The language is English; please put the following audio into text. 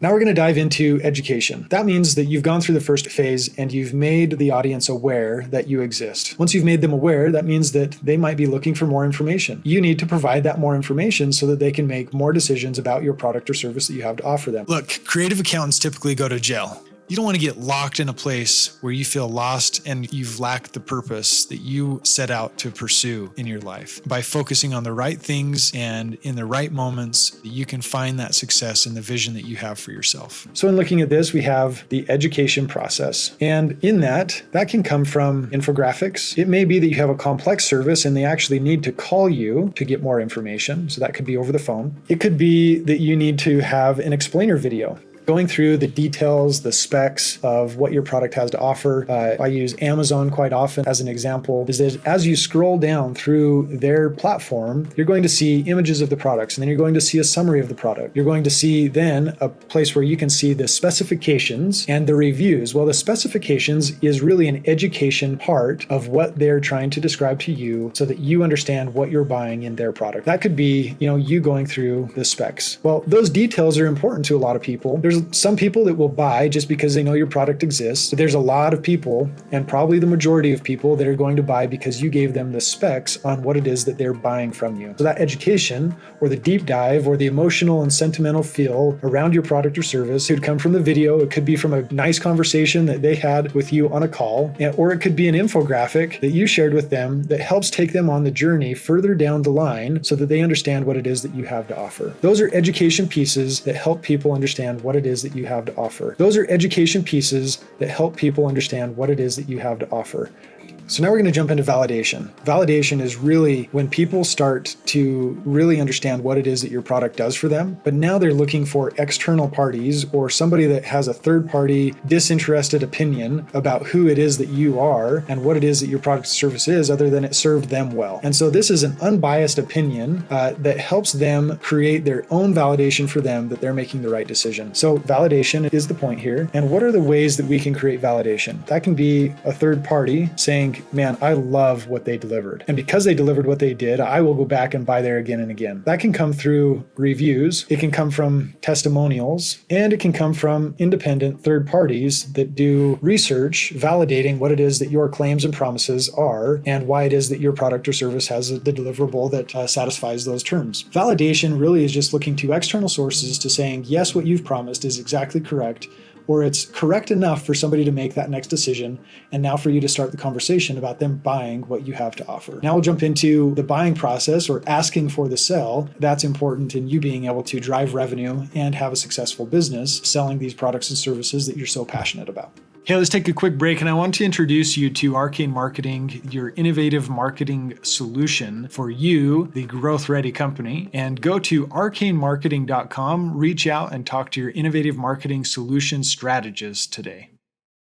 Now we're going to dive into education. That means that you've gone through the first phase and you've made the audience aware that you exist. Once you've made them aware, that means that they might be looking for more information. You need to provide that more information so that they can make more decisions about your product or service that you have to offer them. Look, creative accountants typically go to jail. You don't want to get locked in a place where you feel lost and you've lacked the purpose that you set out to pursue in your life. By focusing on the right things and in the right moments, you can find that success in the vision that you have for yourself. So in looking at this, we have the education process. And in that can come from infographics. It may be that you have a complex service and they actually need to call you to get more information. So that could be over the phone. It could be that you need to have an explainer video, going through the details, the specs of what your product has to offer. I use Amazon quite often as an example, is that as you scroll down through their platform, you're going to see images of the products, and then you're going to see a summary of the product. You're going to see then a place where you can see the specifications and the reviews. Well, the specifications is really an education part of what they're trying to describe to you so that you understand what you're buying in their product. That could be, you going through the specs. Well, those details are important to a lot of people. There's some people that will buy just because they know your product exists. But there's a lot of people, and probably the majority of people, that are going to buy because you gave them the specs on what it is that they're buying from you. So that education or the deep dive or the emotional and sentimental feel around your product or service could come from the video. It could be from a nice conversation that they had with you on a call, or it could be an infographic that you shared with them that helps take them on the journey further down the line so that they understand what it is that you have to offer. Those are education pieces that help people understand what it is that you have to offer. Those are education pieces that help people understand what it is that you have to offer. So now we're going to jump into validation. Validation is really when people start to really understand what it is that your product does for them, but now they're looking for external parties or somebody that has a third-party disinterested opinion about who it is that you are and what it is that your product or service is, other than it served them well. And so this is an unbiased opinion that helps them create their own validation for them that they're making the right decision. So validation is the point here. And what are the ways that we can create validation? That can be a third party saying, man, I love what they delivered. And because they delivered what they did, I will go back and buy there again and again. That can come through reviews. It can come from testimonials, and it can come from independent third parties that do research validating what it is that your claims and promises are and why it is that your product or service has the deliverable that satisfies those terms. Validation really is just looking to external sources to saying, yes, what you've promised is exactly correct, or it's correct enough for somebody to make that next decision, and now for you to start the conversation about them buying what you have to offer. Now we'll jump into the buying process or asking for the sell. That's important in you being able to drive revenue and have a successful business selling these products and services that you're so passionate about. Hey, let's take a quick break, and I want to introduce you to Arcane Marketing, your innovative marketing solution for you, the growth ready company. And go to arcanemarketing.com, reach out and talk to your innovative marketing solution strategist today.